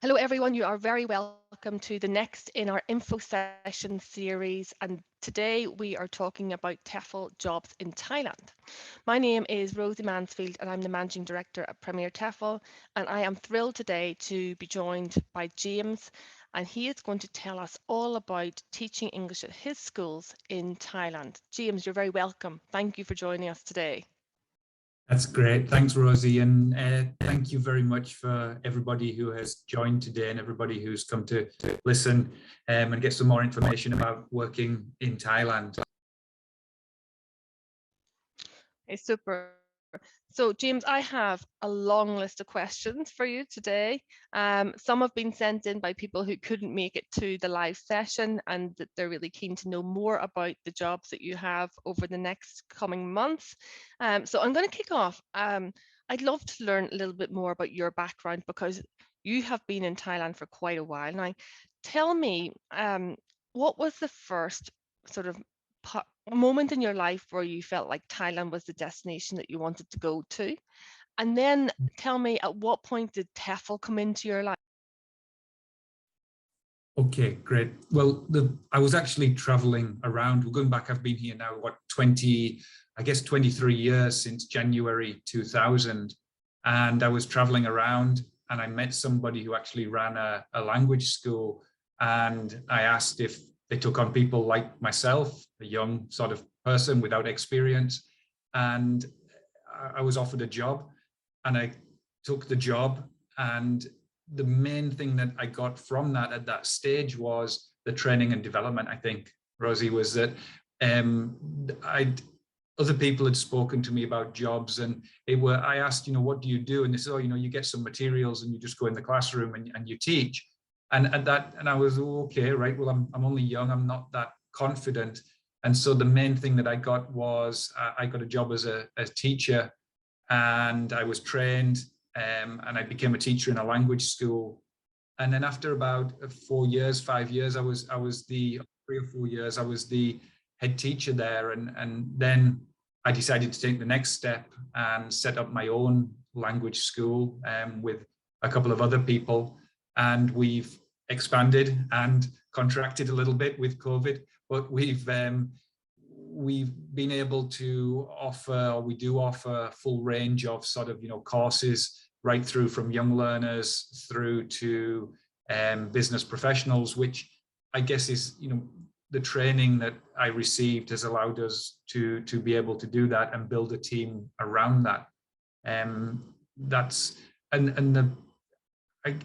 Hello everyone, you are very welcome to the next in our info session series, and today we are talking about TEFL jobs in Thailand. My name is Rosie Mansfield and I'm the Managing Director at Premier TEFL, and I am thrilled today to be joined by James, and he is going to tell us all about teaching English at his schools in Thailand. James, you're very welcome. Thank you for joining us today. That's great. Thanks, Rosie. And thank you very much for everybody who has joined today and everybody who's come to listen and get some more information about working in Thailand. It's super. So James, I have a long list of questions for you today. Some have been sent in by people who couldn't make it to the live session and that they're really keen to know more about the jobs that you have over the next coming months. So I'm going to kick off. I'd love to learn a little bit more about your background because you have been in Thailand for quite a while now. Tell me, what was the first sort of moment in your life where you felt like Thailand was the destination that you wanted to go to? And then tell me, at what point did TEFL come into your life? Okay, great. Well, I was actually traveling around. We're going back, I've been here now, 23 years since January 2000. And I was traveling around and I met somebody who actually ran a language school. And I asked if they took on people like myself, a young sort of person without experience. And I was offered a job and I took the job. And the main thing that I got from that at that stage was the training and development, I think, Rosie, was that other people had spoken to me about jobs and I asked, what do you do? And they said, you get some materials and you just go in the classroom and you teach. And I was, okay, right, well, I'm only young, I'm not that confident. And so the main thing that I got was I got a job as a teacher, and I was trained and I became a teacher in a language school. And then after about 4 years, 5 years, I was the 3 or 4 years, I was the head teacher there. And then I decided to take the next step and set up my own language school with a couple of other people. And we've expanded and contracted a little bit with COVID, but we've been able to offer, or we do offer, a full range of sort of, courses right through from young learners through to business professionals, which I guess is, the training that I received has allowed us to be able to do that and build a team around that.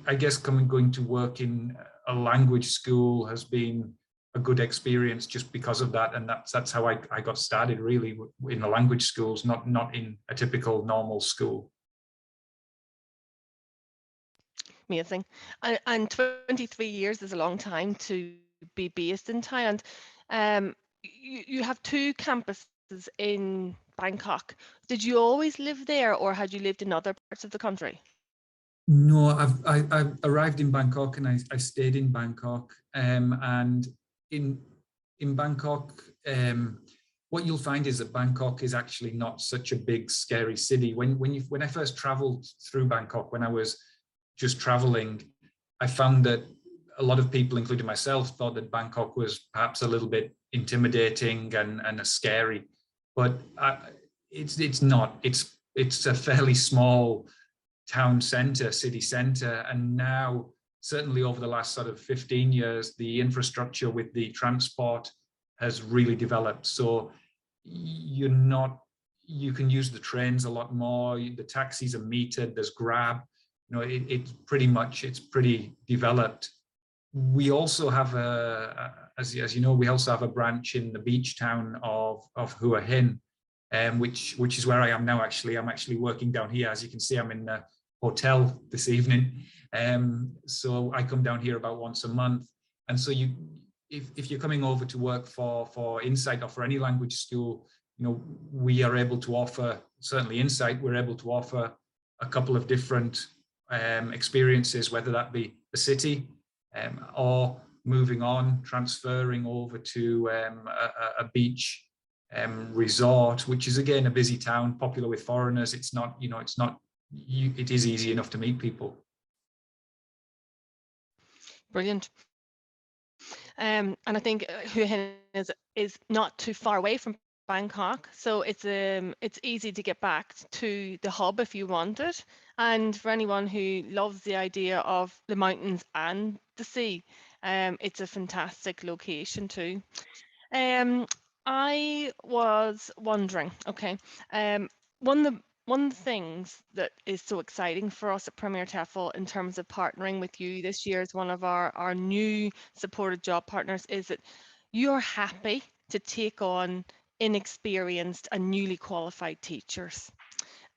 I guess going to work in a language school has been a good experience just because of that, and that's how I got started, really, in the language schools, not in a typical normal school. Amazing. And 23 years is a long time to be based in Thailand. You have 2 campuses in Bangkok. Did you always live there, or had you lived in other parts of the country? No, I arrived in Bangkok and I stayed in Bangkok. And in Bangkok, what you'll find is that Bangkok is actually not such a big, scary city. When I first traveled through Bangkok, when I was just traveling, I found that a lot of people, including myself, thought that Bangkok was perhaps a little bit intimidating and scary, but it's not. It's a fairly small town centre, city centre, and now certainly over the last sort of 15 years, the infrastructure with the transport has really developed. So you can use the trains a lot more. The taxis are metered. There's Grab. It's pretty developed. We also have as you know, we also have a branch in the beach town of Hua Hin, which is where I am now. Actually, I'm actually working down here. As you can see, I'm in the hotel this evening. So I come down here about once a month. And so if you're coming over to work for Insight or for any language school, we are able to offer, certainly Insight, we're able to offer a couple of different experiences, whether that be the city or moving on, transferring over to a beach resort, which is again a busy town, popular with foreigners. It is easy enough to meet people. Brilliant. And I think Hua Hin is not too far away from Bangkok, so it's easy to get back to the hub if you want it. And for anyone who loves the idea of the mountains and the sea, it's a fantastic location too. Um, I was wondering, okay, one of the things that is so exciting for us at Premier TEFL in terms of partnering with you this year as one of our new supported job partners is that you're happy to take on inexperienced and newly qualified teachers.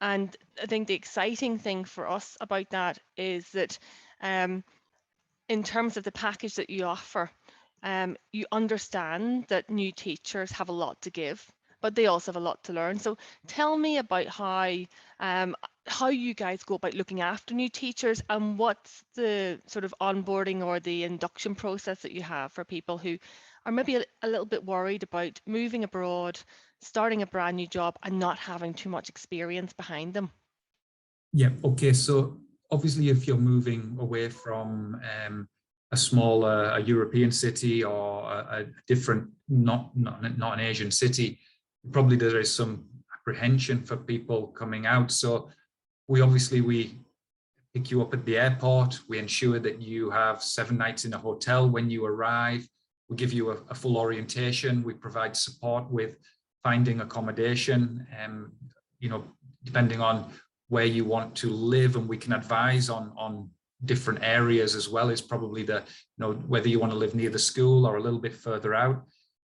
And I think the exciting thing for us about that is that in terms of the package that you offer, you understand that new teachers have a lot to give, but they also have a lot to learn. So tell me about how you guys go about looking after new teachers and what's the sort of onboarding or the induction process that you have for people who are maybe a little bit worried about moving abroad, starting a brand new job and not having too much experience behind them. Yeah, okay. So obviously, if you're moving away from a smaller a European city or a different, not an Asian city, probably there is some apprehension for people coming out. So we pick you up at the airport. We ensure that you have 7 nights in a hotel when you arrive. We give you a full orientation. We provide support with finding accommodation, depending on where you want to live, and we can advise on different areas as well. Is probably whether you want to live near the school or a little bit further out.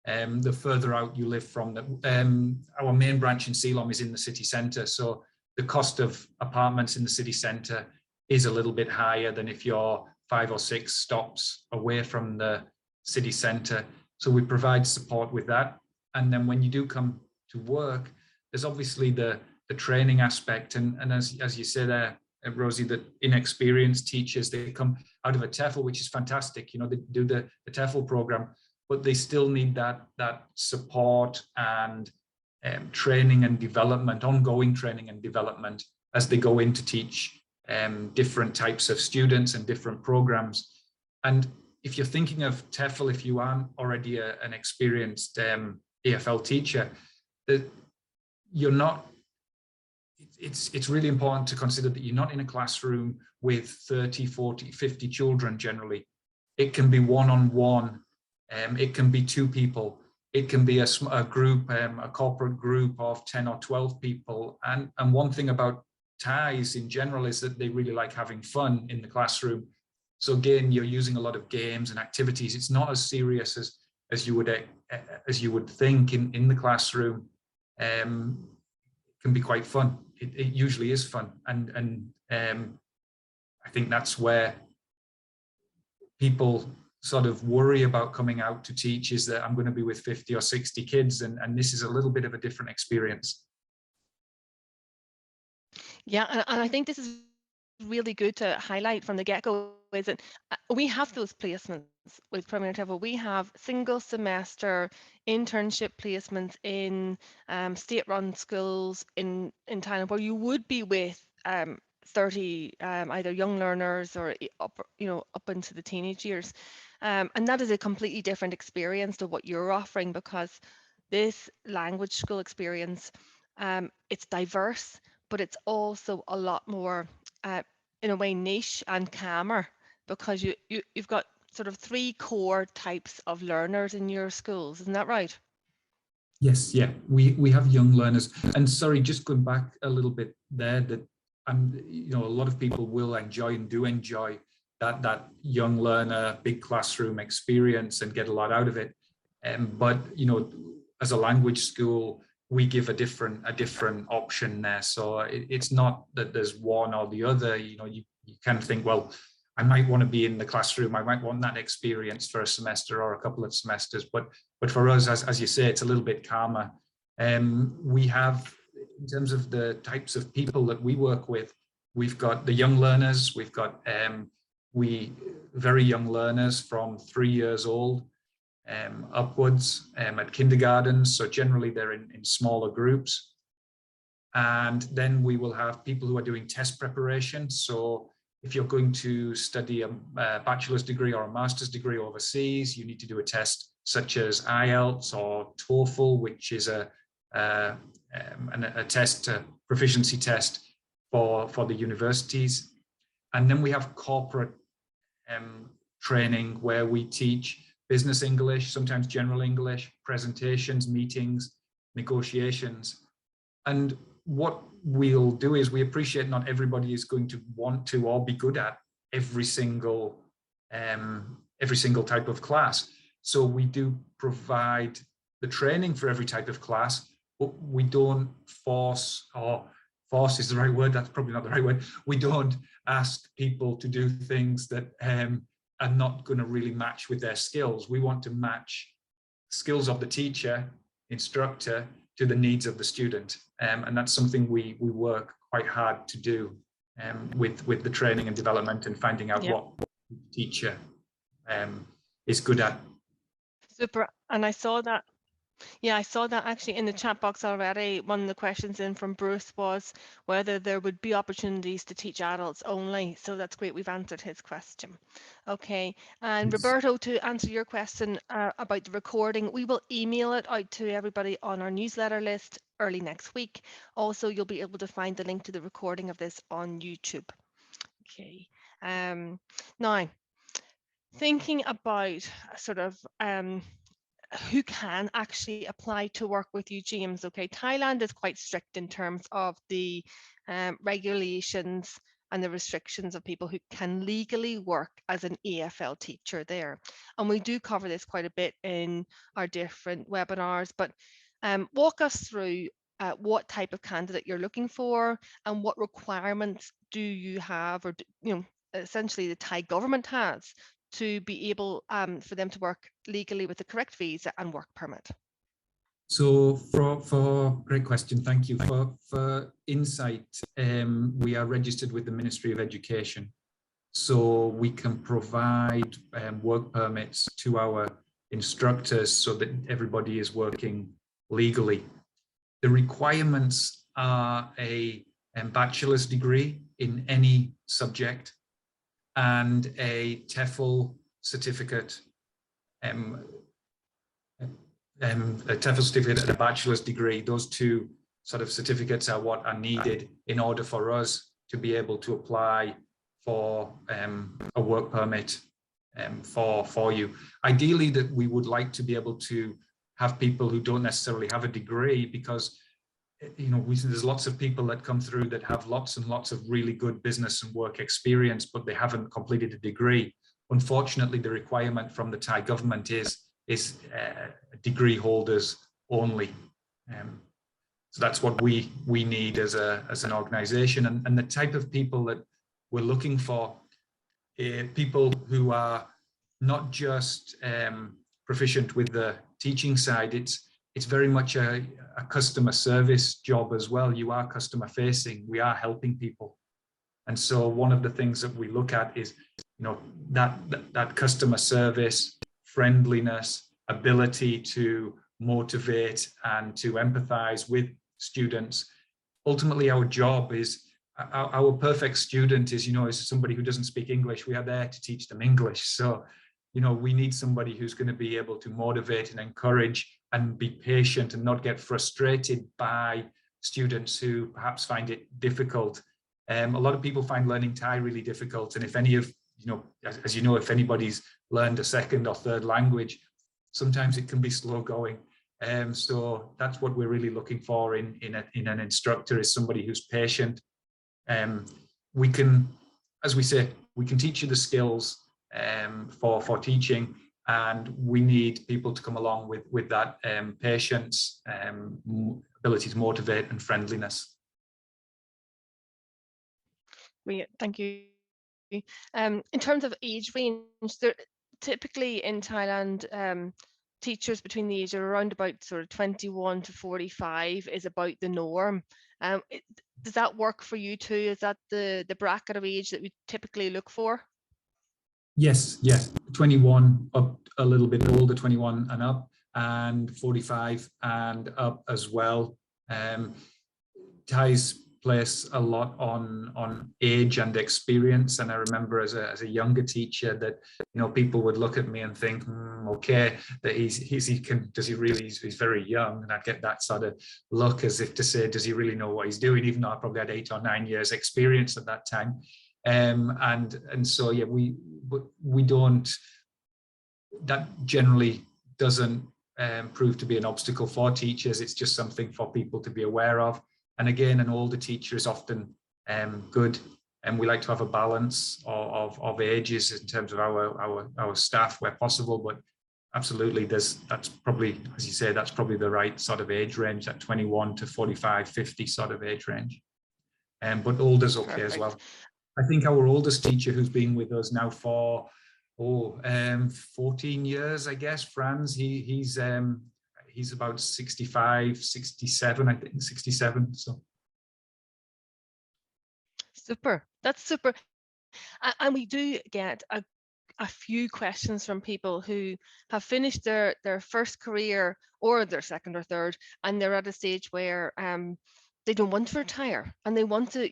The further out you live from our main branch in Ceylon is in the city centre, so the cost of apartments in the city centre is a little bit higher than if you're 5 or 6 stops away from the city centre. So we provide support with that. And then when you do come to work, there's obviously the training aspect. And as you say there, Rosie, that inexperienced teachers, they come out of a TEFL, which is fantastic. They do the TEFL program, but they still need that support and training and development, ongoing training and development as they go in to teach different types of students and different programs. And if you're thinking of TEFL, if you aren't already an experienced EFL teacher, you're not. It's really important to consider that you're not in a classroom with 30, 40, 50 children generally. It can be one-on-one, it can be 2 people, it can be a group, a corporate group of 10 or 12 people. And one thing about Thais in general is that they really like having fun in the classroom. So again, you're using a lot of games and activities. It's not as serious as you would think in the classroom. It can be quite fun. It usually is fun, and I think that's where people sort of worry about coming out to teach, is that I'm going to be with 50 or 60 kids, and this is a little bit of a different experience. Yeah, and I think this is really good to highlight from the get-go, is that we have those placements with Premier TEFL. We have single semester internship placements in state-run schools in Thailand, where you would be with 30 either young learners or up into the teenage years, and that is a completely different experience to what you're offering, because this language school experience, it's diverse, but it's also a lot more in a way niche and calmer, because you've got sort of 3 core types of learners in your schools. Isn't that right? Yes, yeah, we have young learners. And sorry, just going back a little bit there, that a lot of people will enjoy and do enjoy that young learner, big classroom experience and get a lot out of it. But as a language school, we give a different option there. So it's not that there's one or the other. You can think, well, I might want to be in the classroom. I might want that experience for a semester or a couple of semesters. But for us, as you say, it's a little bit calmer. We have, in terms of the types of people that we work with, we've got the young learners. We've got very young learners from 3 years old upwards at kindergarten. So generally they're in smaller groups. And then we will have people who are doing test preparation. So if you're going to study a bachelor's degree or a master's degree overseas, you need to do a test such as IELTS or TEFL, which is a test, a proficiency test for the universities. And then we have corporate training, where we teach business English, sometimes general English, presentations, meetings, negotiations. And what we'll do is, we appreciate not everybody is going to want to or be good at every single type of class. So we do provide the training for every type of class, but we don't force, or force is the right word, that's probably not the right word. We don't ask people to do things that are not going to really match with their skills. We want to match skills of the teacher, instructor, to the needs of the student. And that's something we work quite hard to do with the training and development, and finding out what the teacher is good at. Super. And I saw that. Yeah, I saw that actually in the chat box already. One of the questions in from Bruce was whether there would be opportunities to teach adults only. So that's great. We've answered his question. Okay. And Roberto, to answer your question about the recording, we will email it out to everybody on our newsletter list early next week. Also, you'll be able to find the link to the recording of this on YouTube. Okay. Now, thinking about sort of who can actually apply to work with you, James. Okay, Thailand is quite strict in terms of the regulations and the restrictions of people who can legally work as an EFL teacher there. And we do cover this quite a bit in our different webinars, but walk us through what type of candidate you're looking for, and what requirements do you have, or essentially the Thai government has, to be able for them to work legally with the correct visa and work permit? So for great question, thank you. For Insight, we are registered with the Ministry of Education, so we can provide work permits to our instructors so that everybody is working legally. The requirements are a bachelor's degree in any subject, and a TEFL certificate, a TEFL certificate and a bachelor's degree. Those two sort of certificates are what are needed in order for us to be able to apply for a work permit for you. Ideally, that we would like to be able to have people who don't necessarily have a degree, because there's lots of people that come through that have lots and lots of really good business and work experience, but they haven't completed a degree. Unfortunately, the requirement from the Thai government is degree holders only. So that's what we need as an organization, and the type of people that we're looking for, people who are not just proficient with the teaching side. It's very much a customer service job as well. You are customer facing, we are helping people. And so one of the things that we look at is, that customer service, friendliness, ability to motivate and to empathize with students. Ultimately, our job is, our perfect student is somebody who doesn't speak English. We are there to teach them English. So, we need somebody who's going to be able to motivate and encourage and be patient and not get frustrated by students who perhaps find it difficult. A lot of people find learning Thai really difficult. And if any of, as if anybody's learned a second or third language, sometimes it can be slow going. So that's what we're really looking for in an instructor, is somebody who's patient. We can, as we say, we can teach you the skills for teaching, and we need people to come along with that patience, ability to motivate, and friendliness. Thank you. In terms of age range, typically in Thailand, teachers between the age of around about sort of 21 to 45 is about the norm. Does that work for you too? Is that the bracket of age that we typically look for? Yes, 21 up, a little bit older, 21 and up, and 45 and up as well. Thai's place a lot on age and experience. And I remember as a younger teacher that, you know, people would look at me and think, okay, that does he really, he's very young. And I'd get that sort of look as if to say, does he really know what he's doing? Even though I probably had 8 or 9 years experience at that time. And so, yeah, we don't, that generally doesn't prove to be an obstacle for teachers. It's just something for people to be aware of. And again, an older teacher is often good, and we like to have a balance of ages in terms of our staff where possible. But absolutely, that's probably, as you say, that's probably the right sort of age range, that 21 to 45, 50 sort of age range. But older's okay. Perfect. As well. I think our oldest teacher, who's been with us now for 14 years, I guess, Franz, he's about 65, 67, I think, 67. So super, that's super. And we do get a few questions from people who have finished their first career or their second or third, and they're at a stage where they don't want to retire and they want to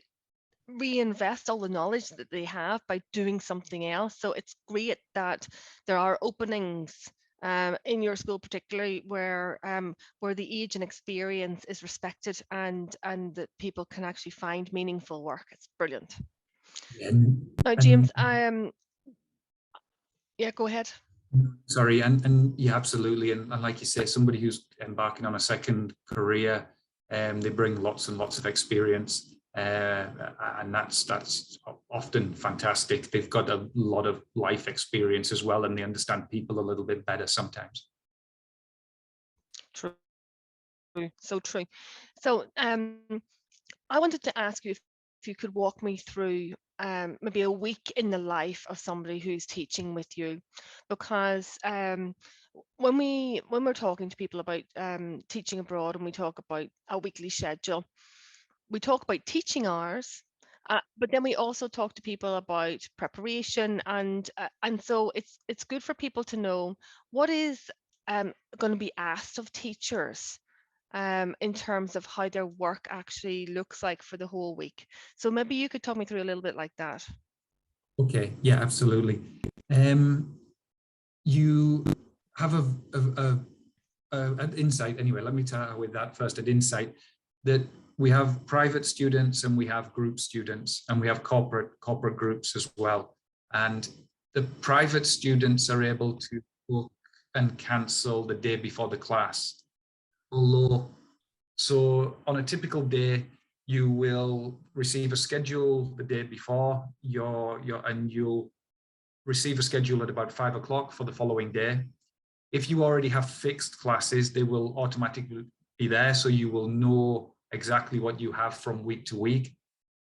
reinvest all the knowledge that they have by doing something else. So it's great that there are openings in your school, particularly where the age and experience is respected, and that people can actually find meaningful work. It's brilliant. Now, James, yeah, go ahead. Sorry, and yeah, absolutely. And like you say, somebody who's embarking on a second career, they bring lots and lots of experience. And that's often fantastic. They've got a lot of life experience as well, and they understand people a little bit better sometimes. True, so true. So I wanted to ask you if you could walk me through maybe a week in the life of somebody who's teaching with you, because when we're talking to people about teaching abroad, and we talk about a weekly schedule, we talk about teaching hours, but then we also talk to people about preparation, and so it's good for people to know what is going to be asked of teachers in terms of how their work actually looks like for the whole week. So maybe you could talk me through a little bit like that. Okay, yeah, absolutely. You have an insight anyway. Let me start with that first. An insight that we have private students and we have group students and we have corporate groups as well. And the private students are able to book and cancel the day before the class. So on a typical day, you will receive a schedule the day before and you'll receive a schedule at about 5 o'clock for the following day. If you already have fixed classes, they will automatically be there, so you will know exactly what you have from week to week.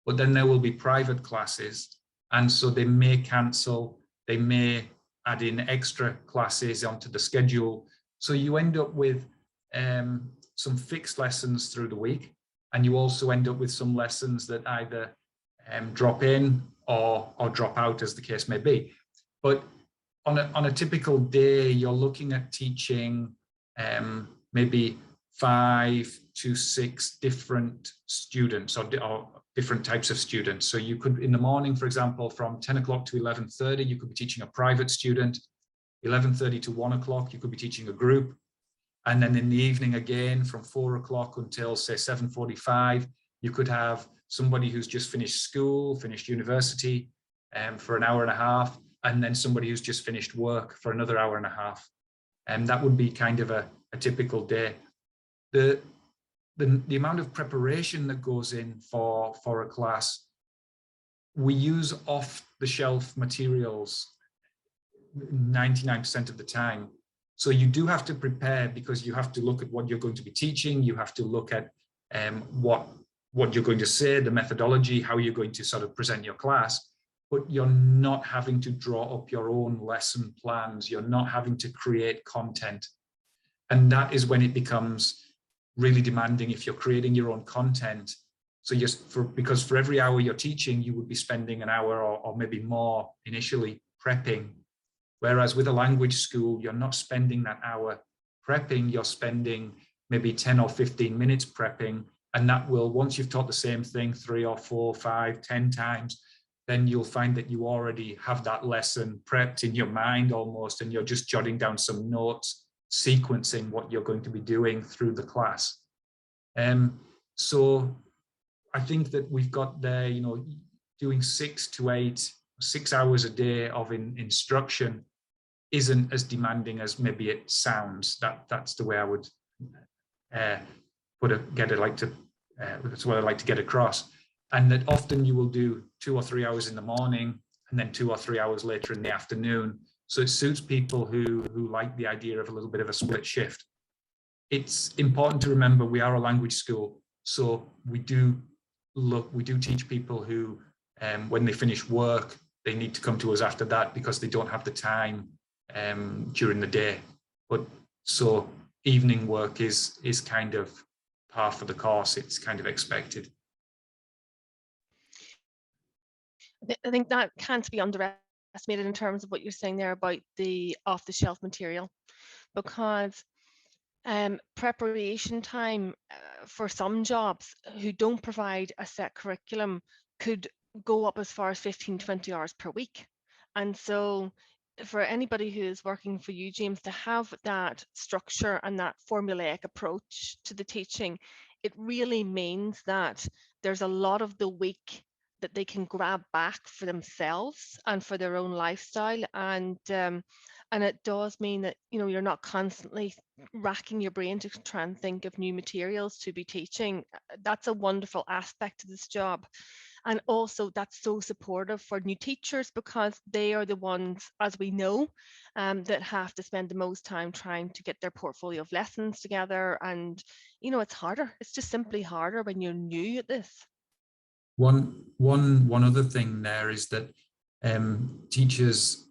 But then there will be private classes, and so they may cancel, they may add in extra classes onto the schedule. So you end up with some fixed lessons through the week, and you also end up with some lessons that either drop in or drop out, as the case may be. But on a typical day, you're looking at teaching maybe 5 to 6 different students or different types of students. So you could, in the morning, for example, from 10 o'clock to 11:30, you could be teaching a private student. 11:30 to 1 o'clock, you could be teaching a group. And then in the evening again, from 4 o'clock until say 7:45, you could have somebody who's just finished school, finished university for an hour and a half, and then somebody who's just finished work for another hour and a half. And that would be kind of a typical day. The amount of preparation that goes in for a class, we use off-the-shelf materials 99% of the time. So you do have to prepare, because you have to look at what you're going to be teaching. You have to look at what you're going to say, the methodology, how you're going to sort of present your class. But you're not having to draw up your own lesson plans. You're not having to create content. And that is when it becomes really demanding if you're creating your own content. So because for every hour you're teaching, you would be spending an hour or maybe more initially prepping. Whereas with a language school, you're not spending that hour prepping, you're spending maybe 10 or 15 minutes prepping, And that will, once you've taught the same thing 3 or 4, 5, 10 times, then you'll find that you already have that lesson prepped in your mind almost, and you're just jotting down some notes, sequencing what you're going to be doing through the class. So I think that we've got there, you know, doing 6 to 8, 6 hours a day of instruction isn't as demanding as maybe it sounds. That's the way I would that's what I like to get across. And that often you will do 2 or 3 hours in the morning and then 2 or 3 hours later in the afternoon. So it suits people who like the idea of a little bit of a split shift. It's important to remember we are a language school, so we do teach people who, when they finish work, they need to come to us after that because they don't have the time during the day. But so evening work is kind of par for the course. It's kind of expected. I think that can't be underestimated in terms of what you're saying there about the off-the-shelf material, because preparation time for some jobs who don't provide a set curriculum could go up as far as 15-20 hours per week. And so for anybody who is working for you, James, to have that structure and that formulaic approach to the teaching, it really means that there's a lot of the week that they can grab back for themselves and for their own lifestyle. And it does mean that, you know, you're not constantly racking your brain to try and think of new materials to be teaching. That's a wonderful aspect of this job. And also that's so supportive for new teachers, because they are the ones, as we know, that have to spend the most time trying to get their portfolio of lessons together. And, you know, it's harder. It's just simply harder when you're new at this. One other thing there is that teachers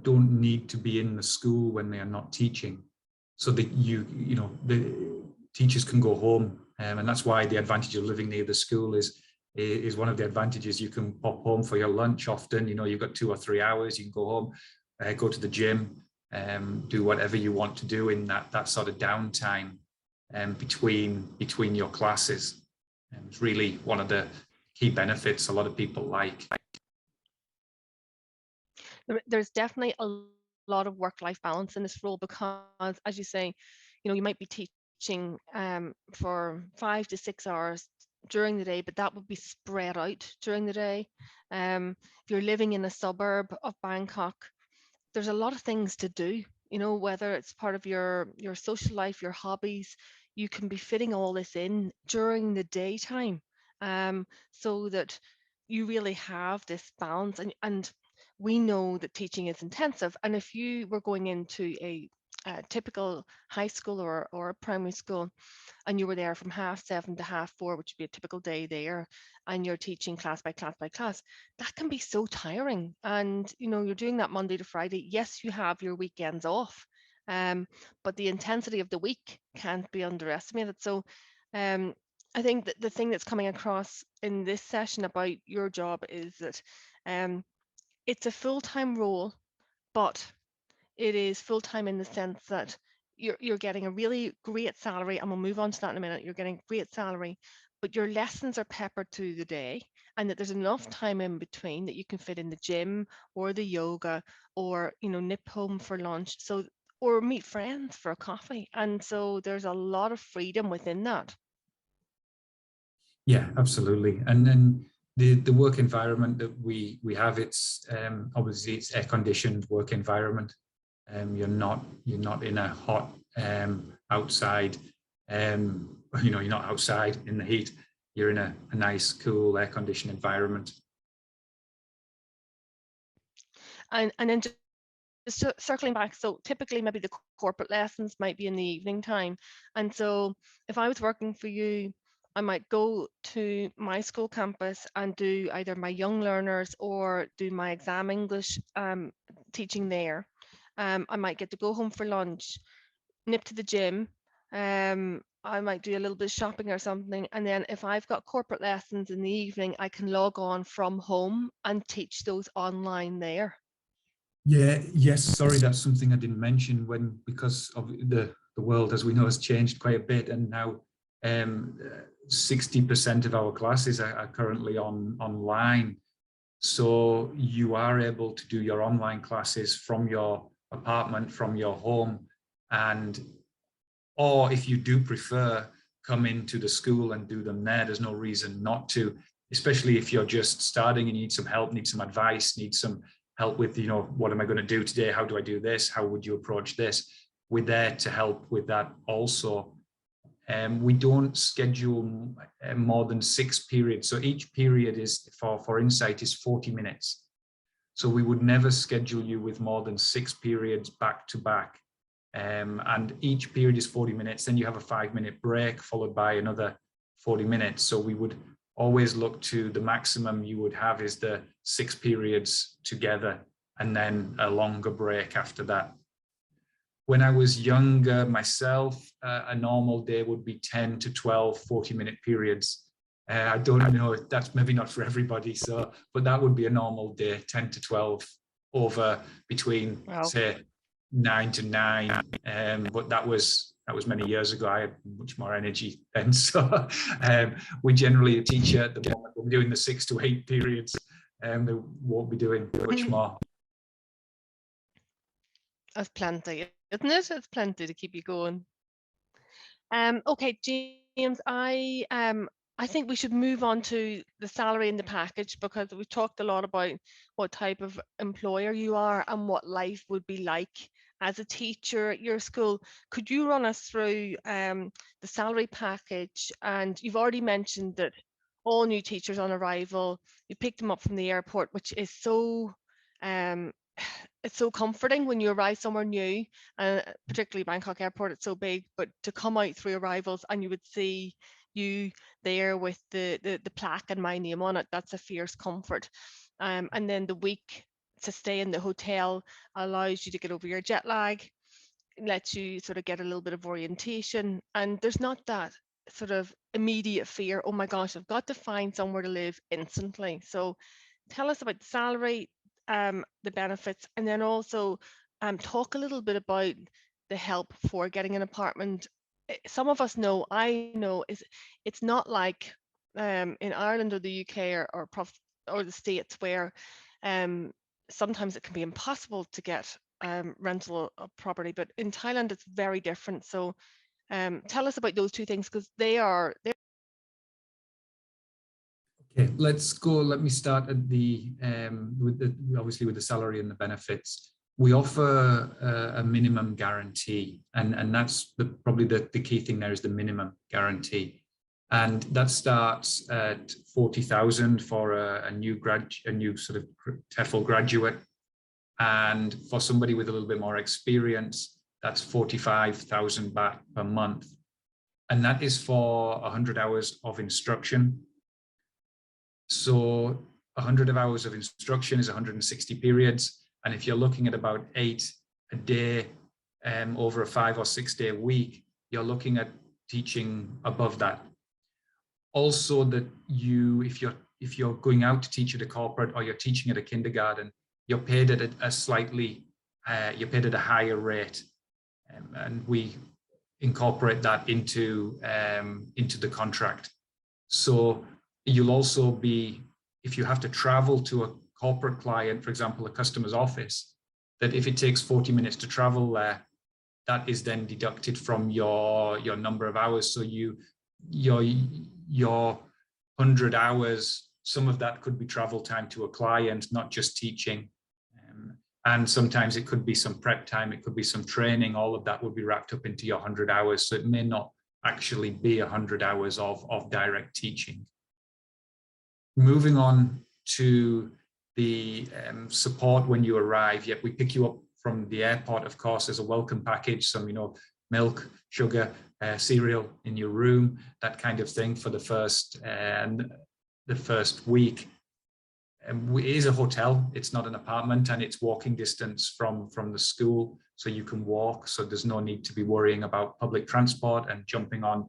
don't need to be in the school when they are not teaching, so that the teachers can go home, and that's why the advantage of living near the school is one of the advantages. You can pop home for your lunch often. You know, you've got 2 or 3 hours. You can go home, go to the gym, do whatever you want to do in that sort of downtime between your classes. And it's really one of the key benefits a lot of people like. There's definitely a lot of work-life balance in this role, because, as you say, you know, you might be teaching for 5 to 6 hours during the day, but that would be spread out during the day. If you're living in a suburb of Bangkok, there's a lot of things to do, you know, whether it's part of your social life, your hobbies. You can be fitting all this in during the daytime, so that you really have this balance. And we know that teaching is intensive, and if you were going into a typical high school or a primary school, and you were there from 7:30 to 4:30, which would be a typical day there, and you're teaching class by class by class, that can be so tiring. And, you know, you're doing that Monday to Friday. Yes, you have your weekends off, but the intensity of the week can't be underestimated. So I think that the thing that's coming across in this session about your job is that it's a full-time role, but it is full-time in the sense that you're getting a really great salary, and we'll move on to that in a minute. You're getting great salary, but your lessons are peppered through the day, and that there's enough time in between that you can fit in the gym or the yoga, or, you know, nip home for lunch, so, or meet friends for a coffee. And so there's a lot of freedom within that. Yeah, absolutely. And then the work environment that we have, it's obviously it's air-conditioned work environment. You're not in a hot outside, you know, you're not outside in the heat. You're in a nice, cool, air-conditioned environment. And then just circling back, so typically maybe the corporate lessons might be in the evening time. And so if I was working for you, I might go to my school campus and do either my young learners or do my exam English teaching there. I might get to go home for lunch, nip to the gym. I might do a little bit of shopping or something. And then if I've got corporate lessons in the evening, I can log on from home and teach those online there. Yeah, yes, sorry, that's something I didn't mention, because of the world, as we know, has changed quite a bit, and now 60% of our classes are currently online. So you are able to do your online classes from your apartment, from your home, or if you do prefer, come into the school and do them there. There's no reason not to, especially if you're just starting and you need some help, need some advice, need some help with, what am I going to do today? How do I do this? How would you approach this? We're there to help with that also. We don't schedule more than 6 periods. So each period is for Insight is 40 minutes. So we would never schedule you with more than 6 periods back to back. And each period is 40 minutes. Then you have a 5-minute break followed by another 40 minutes. So we would always look to the maximum you would have is the 6 periods together and then a longer break after that. When I was younger myself, a normal day would be 10 to 12 40-minute periods. I don't know, that's maybe not for everybody, but that would be a normal day, 10 to 12 over between, say, 9 to 9. But that was many years ago. I had much more energy then. So we generally, a teacher at the moment, will be doing the 6 to 8 periods, and they won't be doing much more. That's plenty, isn't it? It's plenty to keep you going. Okay, James, I think we should move on to the salary and the package, because we've talked a lot about what type of employer you are and what life would be like as a teacher at your school. Could you run us through the salary package? And you've already mentioned that all new teachers on arrival, you pick them up from the airport, which is so it's so comforting when you arrive somewhere new, particularly Bangkok airport, it's so big, but to come out through arrivals and you would see you there with the plaque and my name on it, that's a fierce comfort. And then the week to stay in the hotel allows you to get over your jet lag, lets you sort of get a little bit of orientation, and there's not that sort of immediate fear, oh my gosh, I've got to find somewhere to live instantly. So tell us about the salary, the benefits, and then also talk a little bit about the help for getting an apartment. Some of us know, I know, it's not like in Ireland or the UK or the States, where sometimes it can be impossible to get rental property, but in Thailand it's very different. So tell us about those two things, because they're Okay, let's go. Let me start at obviously with the salary and the benefits. We offer a minimum guarantee, and that's probably the key thing there is the minimum guarantee, and that starts at 40,000 for a new sort of TEFL graduate, and for somebody with a little bit more experience, that's 45,000 baht per month, and that is for 100 hours of instruction. So 100 hours of instruction is 160 periods. And if you're looking at about 8 a day over a 5 or 6 day week, you're looking at teaching above that. Also, that if you're going out to teach at a corporate or you're teaching at a kindergarten, you're paid at you're paid at a higher rate. And we incorporate that into the contract. So you'll also be, if you have to travel to a corporate client, for example, a customer's office, that if it takes 40 minutes to travel there, that is then deducted from your number of hours. So your 100 hours, some of that could be travel time to a client, not just teaching. And sometimes it could be some prep time, it could be some training, all of that would be wrapped up into your 100 hours. So it may not actually be 100 hours of direct teaching. Moving on to the support when you arrive, we pick you up from the airport, of course. There's a welcome package, some, milk, sugar, cereal in your room, that kind of thing for the first week. It is a hotel, it's not an apartment, and it's walking distance from the school, so you can walk, so there's no need to be worrying about public transport and jumping on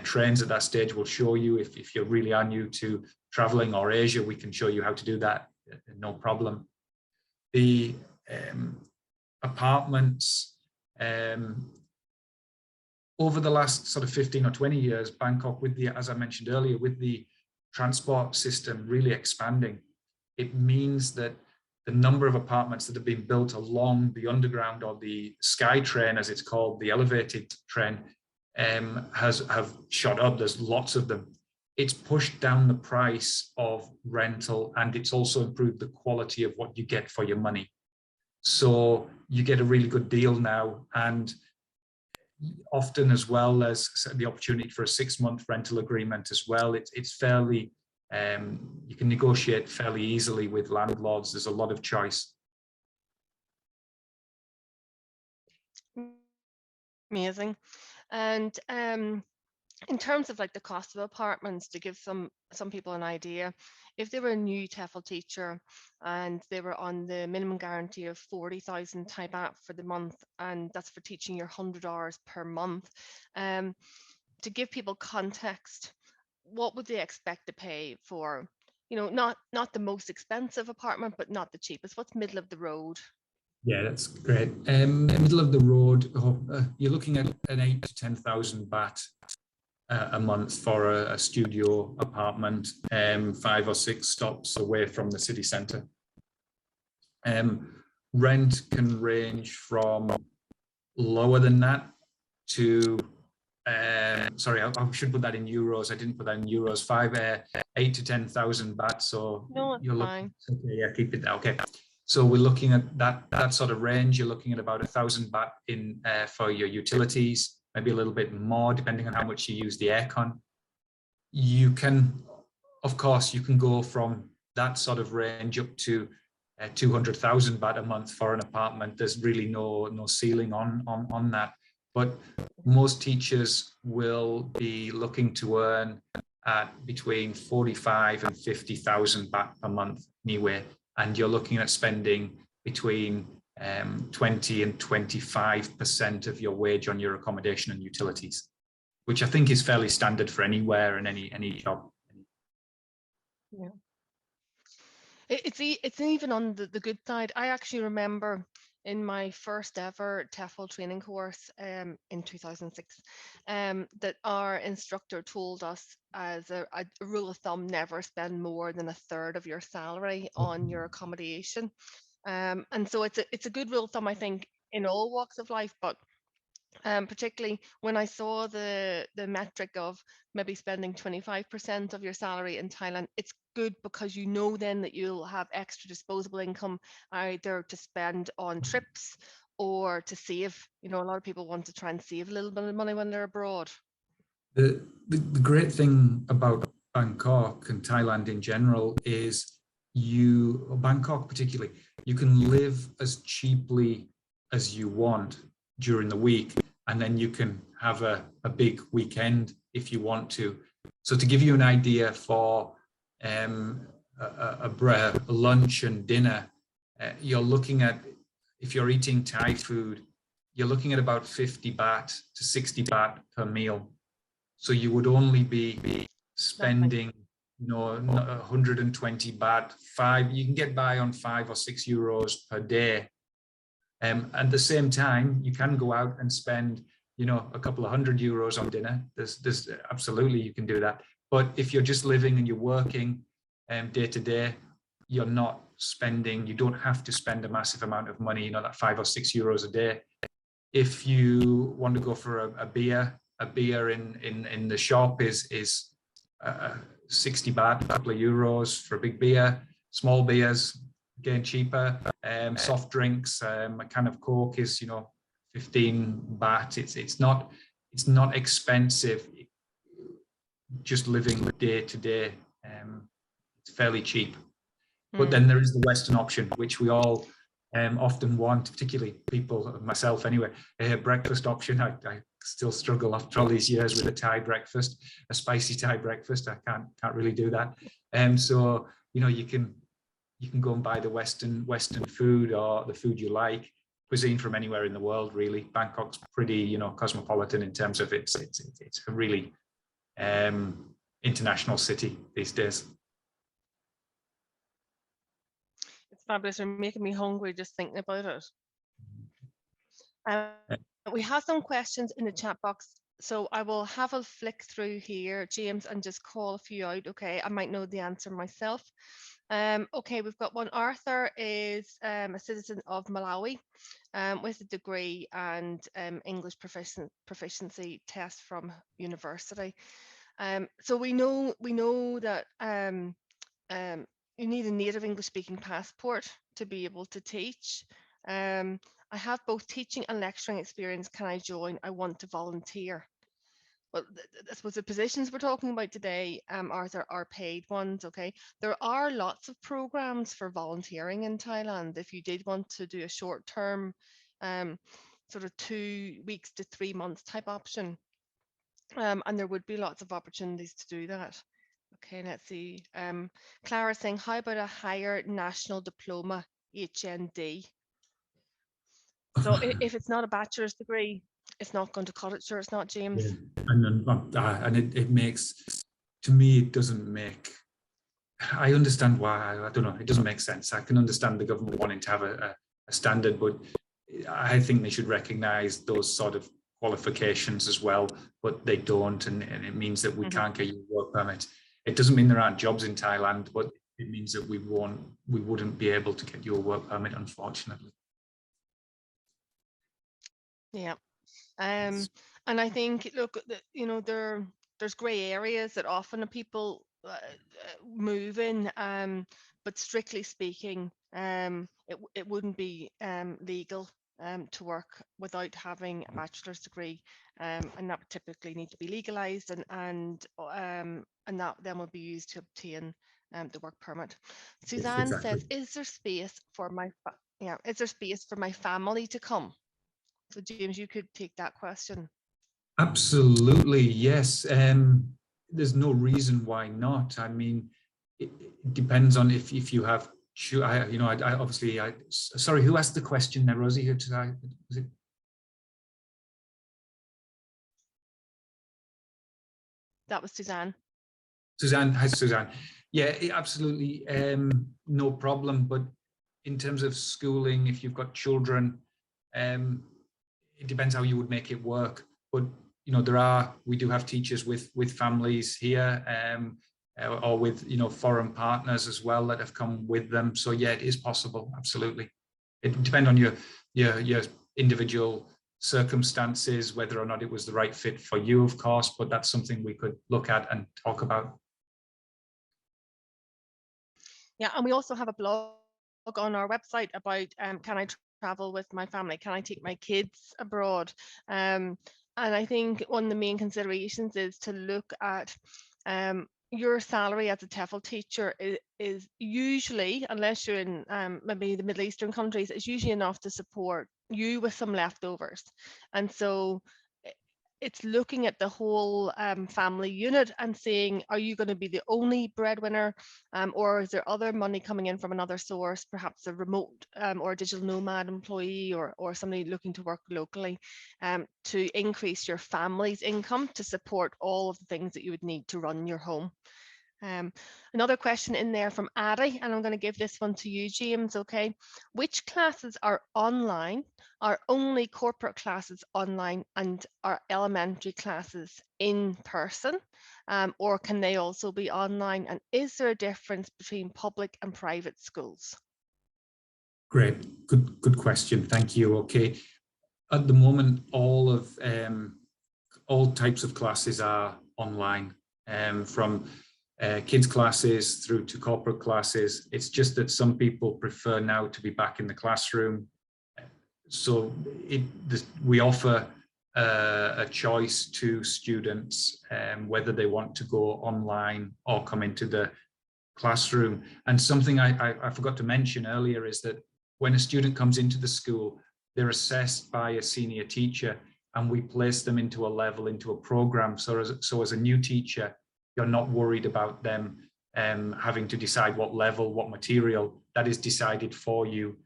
trains at that stage. We'll show you if you really are new to traveling or Asia, we can show you how to do that, no problem. The apartments, over the last sort of 15 or 20 years, Bangkok, with the, as I mentioned earlier, with the transport system really expanding, it means that the number of apartments that have been built along the underground, or the sky train, as it's called, the elevated train, have shot up. There's lots of them. It's pushed down the price of rental, and it's also improved the quality of what you get for your money. So you get a really good deal now, and often, as well as the opportunity for a 6-month rental agreement as well. It's fairly, you can negotiate fairly easily with landlords. There's a lot of choice. Amazing. And in terms of like the cost of apartments, to give some people an idea, if they were a new TEFL teacher and they were on the minimum guarantee of 40,000 Thai baht for the month, and that's for teaching your 100 hours per month, to give people context, what would they expect to pay for, you know, not the most expensive apartment, but not the cheapest? What's middle of the road? Yeah, that's great. Middle of the road, you're looking at an 8,000 to 10,000 baht a month for a studio apartment, 5 or 6 stops away from the city centre. Rent can range from lower than that to, sorry, I should put that in euros. I didn't put that in euros. 8 to 10,000 baht. So No, it's you're fine. looking, okay, yeah, keep it there. Okay. So we're looking at that sort of range. You're looking at about 1,000 baht in for your utilities, maybe a little bit more depending on how much you use the aircon. You can, of course, you can go from that sort of range up to 200,000 baht a month for an apartment. There's really no ceiling on that. But most teachers will be looking to earn at between 45 and 50,000 baht per month anyway. And you're looking at spending between 20 and 25% of your wage on your accommodation and utilities, which I think is fairly standard for anywhere and any job. Yeah. It's even on the good side. I actually remember in my first ever TEFL training course in 2006, that our instructor told us, as a rule of thumb, never spend more than 1/3 of your salary on your accommodation. And so it's a good rule of thumb, I think, in all walks of life, but particularly when I saw the metric of maybe spending 25% of your salary in Thailand, it's good because you know then that you'll have extra disposable income either to spend on trips or to save. You know, a lot of people want to try and save a little bit of money when they're abroad. The great thing about Bangkok and Thailand in general is Bangkok particularly, you can live as cheaply as you want during the week, and then you can have a big weekend if you want to. So to give you an idea, for a lunch and dinner, you're looking at, if you're eating Thai food, you're looking at about 50 baht to 60 baht per meal. So you would only be spending, you know, 120 baht. You can get by on 5 or 6 euros per day. At the same time, you can go out and spend, you know, a couple of €100 on dinner. There's absolutely, you can do that. But if you're just living and you're working day to day, you're not spending, you don't have to spend a massive amount of money, you know, that 5 or 6 euros a day. If you want to go for a beer in the shop is 60 baht, a couple of euros for a big beer. Small beers, again, cheaper. Soft drinks, a can of Coke is, you know, 15 baht. It's not expensive. Just living day to day, it's fairly cheap. But then there is the Western option, which we all often want, particularly people, myself anyway, a breakfast option. I still struggle after all these years with a Thai breakfast, a spicy Thai breakfast. I can't really do that. So, you know, you can go and buy the Western food, or the food you like, cuisine from anywhere in the world, really. Bangkok's pretty, you know, cosmopolitan in terms of it's a really international city these days. It's fabulous. You're making me hungry just thinking about it. We have some questions in the chat box So I will have a flick through here, James, and just call a few out. Okay, I might know the answer myself. Okay, we've got one. Arthur is a citizen of Malawi with a degree and English proficiency test from university. So we know that you need a native English speaking passport to be able to teach. I have both teaching and lecturing experience. Can I join? I want to volunteer. Well, I suppose the positions we're talking about today, Arthur, are paid ones. Okay, there are lots of programs for volunteering in Thailand. If you did want to do a short term, sort of 2 weeks to 3 months type option, and there would be lots of opportunities to do that. Okay, let's see. Clara's saying, how about a higher national diploma, HND? So if it's not a bachelor's degree, it's not going to cut it. Sure, it's not, James. Yeah. And it makes, to me, it doesn't make, I understand why, I don't know, it doesn't make sense. I can understand the government wanting to have a standard, but I think they should recognise those sort of qualifications as well, but they don't, and it means that we can't get you a work permit. It doesn't mean there aren't jobs in Thailand, but it means that we wouldn't be able to get you a work permit, unfortunately. Yeah. And I think, look, you know, there's grey areas that often people move in, but strictly speaking, it wouldn't be legal to work without having a bachelor's degree, and that would typically need to be legalised, and that then would be used to obtain the work permit. Suzanne Exactly. says, "Is there space for my is there space for my family to come?" So James, you could take that question. Absolutely, yes. There's no reason why not. I mean, it depends on if you have, you know, I obviously, sorry, who asked the question there, Rosie? Was it? That was Suzanne. Suzanne, hi Suzanne. Yeah, absolutely, no problem. But in terms of schooling, if you've got children, it depends how you would make it work. But you know, we do have teachers with families here, or with, you know, foreign partners as well that have come with them. So yeah, it is possible. Absolutely, it depends on your individual circumstances, whether or not it was the right fit for you, of course. But that's something we could look at and talk about. Yeah, and we also have a blog on our website about can I travel with my family? Can I take my kids abroad? And I think one of the main considerations is to look at your salary as a TEFL teacher is usually, unless you're in maybe the Middle Eastern countries, it's usually enough to support you with some leftovers. And so it's looking at the whole family unit and saying, are you going to be the only breadwinner, or is there other money coming in from another source, perhaps a remote or a digital nomad employee, or somebody looking to work locally, to increase your family's income to support all of the things that you would need to run your home. Another question in there from Addie, and I'm going to give this one to you, James, okay? Which classes are online? Are only corporate classes online, and are elementary classes in person? Or can they also be online? And is there a difference between public and private schools? Great, good question. Thank you. Okay, at the moment, all types of classes are online, from kids classes through to corporate classes. It's just that some people prefer now to be back in the classroom. So we offer a choice to students, whether they want to go online or come into the classroom. And something I forgot to mention earlier is that when a student comes into the school, they're assessed by a senior teacher, and we place them into a level, into a program. So as a new teacher, you're not worried about them having to decide what level, what material. That is decided for you.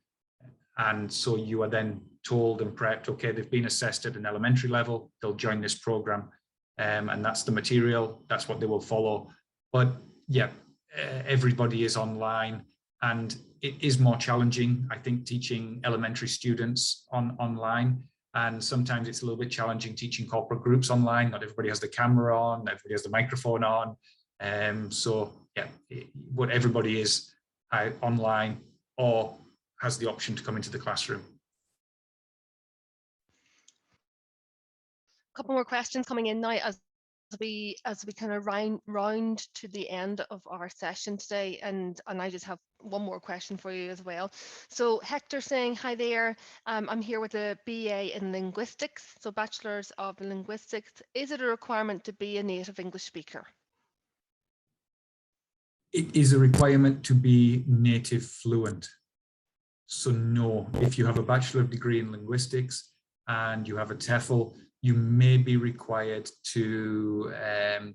And so you are then told and prepped, okay, they've been assessed at an elementary level, they'll join this program, and that's the material, that's what they will follow. But yeah, everybody is online, and it is more challenging, I think, teaching elementary students online. And sometimes it's a little bit challenging teaching corporate groups online. Not everybody has the camera on, everybody has the microphone on. So yeah, but everybody is online or has the option to come into the classroom. A couple more questions coming in now as we kind of round to the end of our session today, and I just have one more question for you as well. So Hector saying, hi there, I'm here with a BA in linguistics, so Bachelor's of Linguistics. Is it a requirement to be a native English speaker? It is a requirement to be native fluent. So no, if you have a bachelor degree in linguistics and you have a TEFL, you may be required to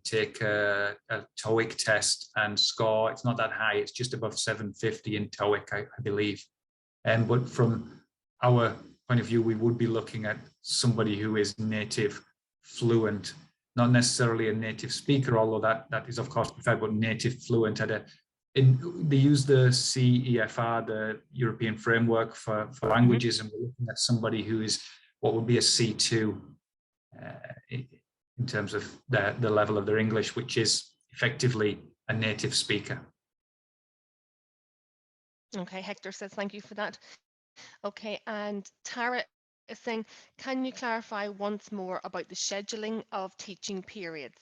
take a TOEIC test and score. It's not that high, it's just above 750 in TOEIC, I believe. But from our point of view, we would be looking at somebody who is native fluent, not necessarily a native speaker, although that is of course preferred, but native fluent they use the CEFR, the European Framework for Languages, and we're looking at somebody who is what would be a C2 in terms of the level of their English, which is effectively a native speaker. Okay, Hector says thank you for that. Okay, and Tara is saying, can you clarify once more about the scheduling of teaching periods?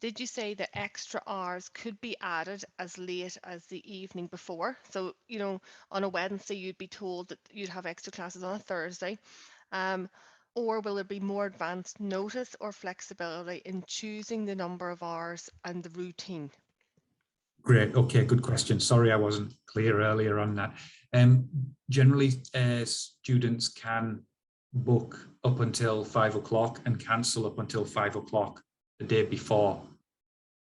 Did you say that extra hours could be added as late as the evening before? So, you know, on a Wednesday, you'd be told that you'd have extra classes on a Thursday. Or will there be more advanced notice or flexibility in choosing the number of hours and the routine? Great. Okay, good question. Sorry, I wasn't clear earlier on that. Generally, students can book up until 5 o'clock and cancel up until 5 o'clock the day before.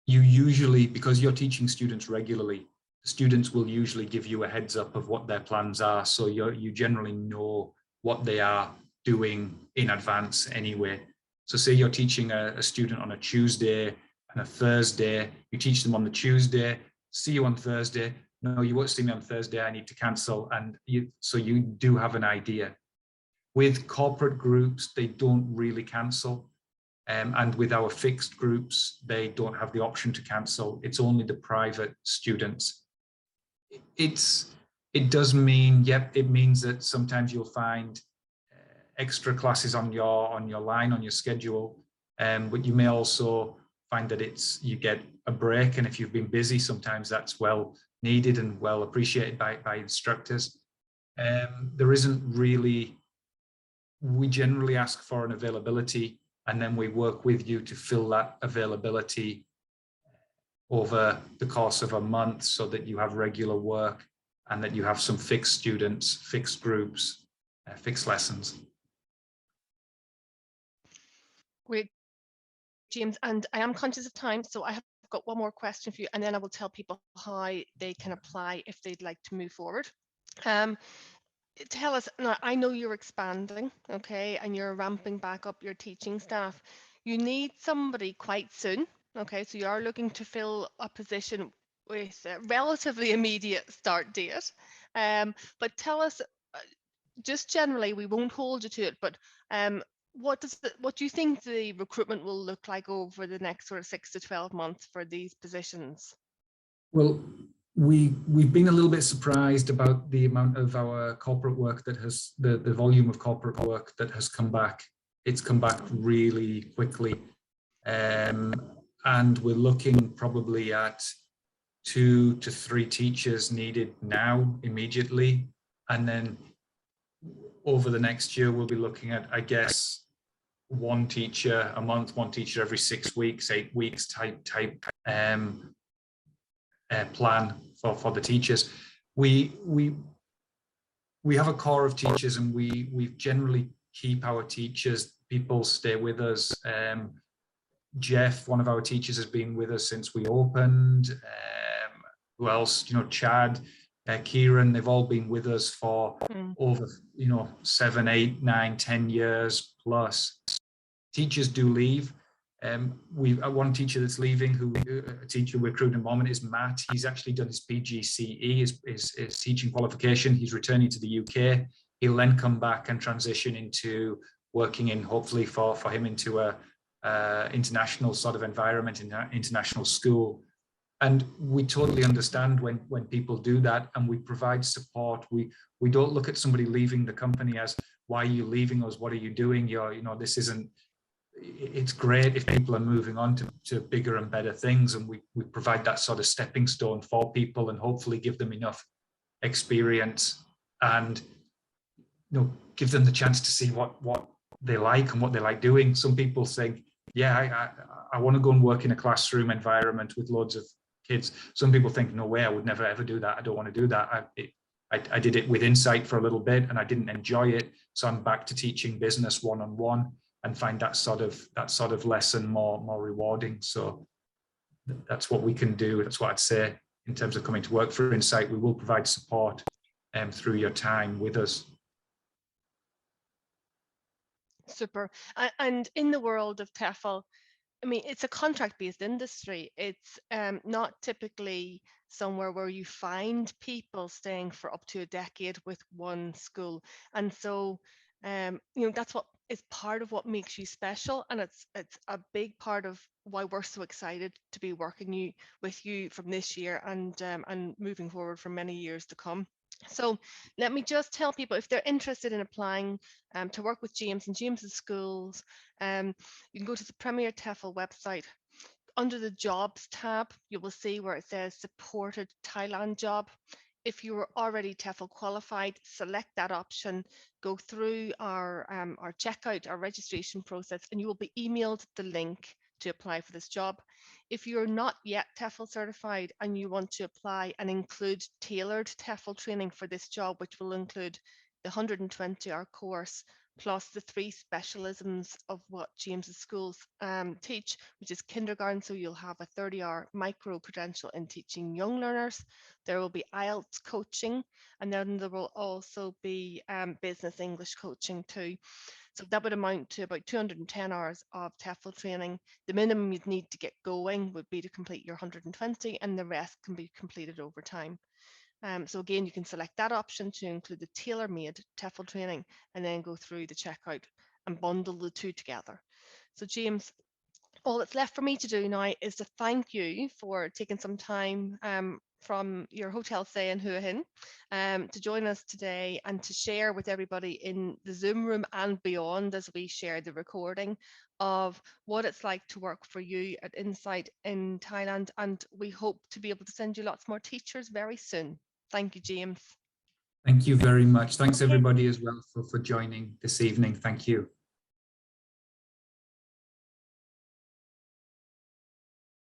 You usually, because you're teaching students regularly, students will usually give you a heads up of what their plans are. So you generally know what they are doing in advance anyway. So say you're teaching a student on a Tuesday and a Thursday, you teach them on the Tuesday, see you on Thursday, no, you won't see me on Thursday, I need to cancel. And so you do have an idea. With corporate groups, they don't really cancel. And with our fixed groups, they don't have the option to cancel. It's only the private students. It does mean, yep, it means that sometimes you'll find extra classes on your line, on your schedule, but you may also find that you get a break, and if you've been busy, sometimes that's well needed and well appreciated by instructors. There isn't really, we generally ask for an availability, and then we work with you to fill that availability over the course of a month so that you have regular work and that you have some fixed students, fixed groups, fixed lessons. Great, James, and I am conscious of time, so I have got one more question for you, and then I will tell people how they can apply if they'd like to move forward. Tell us, now I know you're expanding, okay, and you're ramping back up your teaching staff. You need somebody quite soon, okay, so you are looking to fill a position with a relatively immediate start date. But tell us, just generally, we won't hold you to it, but what do you think the recruitment will look like over the next sort of 6 to 12 months for these positions? Well, we've been a little bit surprised about the amount of our corporate work that has, the volume of corporate work that has come back. It's come back really quickly. And we're looking probably at 2 to 3 teachers needed now, immediately. And then over the next year, we'll be looking at, I guess, 1 teacher a month, 1 teacher every 6 weeks, 8 weeks type plan for the teachers. We have a core of teachers, and we generally keep our teachers. People stay with us. Jeff, one of our teachers, has been with us since we opened. Who else? You know, Chad, Kieran, they've all been with us for over, 7, 8, 9, 10 years plus. Teachers do leave. We've one teacher that's leaving, a teacher we're recruiting at the moment, is Matt. He's actually done his PGCE, his teaching qualification. He's returning to the UK. He'll then come back and transition into working in, hopefully for him, into a international sort of environment, in an international school. And we totally understand when people do that, and we provide support. We don't look at somebody leaving the company as, why are you leaving us? What are you doing? This isn't, it's great if people are moving on to bigger and better things, and we provide that sort of stepping stone for people, and hopefully give them enough experience and give them the chance to see what they like and what they like doing. Some people think, yeah, I want to go and work in a classroom environment with loads of kids. Some people think, no way, I would never ever do that. I don't want to do that. I did it with Insight for a little bit and I didn't enjoy it. So I'm back to teaching business one-on-one, and find that sort of lesson more rewarding. So that's what we can do. That's what I'd say in terms of coming to work for Insight. We will provide support through your time with us. Super. And in the world of TEFL, I mean, it's a contract-based industry. It's not typically somewhere where you find people staying for up to a decade with one school. And so, that's what is part of what makes you special. And it's a big part of why we're so excited to be working with you from this year and moving forward for many years to come. So let me just tell people, if they're interested in applying to work with James and James's schools, you can go to the Premier TEFL website. Under the jobs tab, you will see where it says supported Thailand job. If you are already TEFL qualified, select that option, go through our checkout, our registration process, and you will be emailed the link to apply for this job. If you're not yet TEFL certified and you want to apply and include tailored TEFL training for this job, which will include the 120-hour course, plus the 3 specialisms of what James's schools teach, which is kindergarten. So you'll have a 30-hour micro credential in teaching young learners. There will be IELTS coaching, and then there will also be business English coaching too. So that would amount to about 210 hours of TEFL training. The minimum you'd need to get going would be to complete your 120, and the rest can be completed over time. So again, you can select that option to include the tailor-made TEFL training, and then go through the checkout and bundle the two together. So James, all that's left for me to do now is to thank you for taking some time from your hotel stay in Hua Hin to join us today and to share with everybody in the Zoom room and beyond, as we share the recording, of what it's like to work for you at Insight in Thailand. And we hope to be able to send you lots more teachers very soon. Thank you, James. Thank you very much. Thanks everybody as well for joining this evening. Thank you.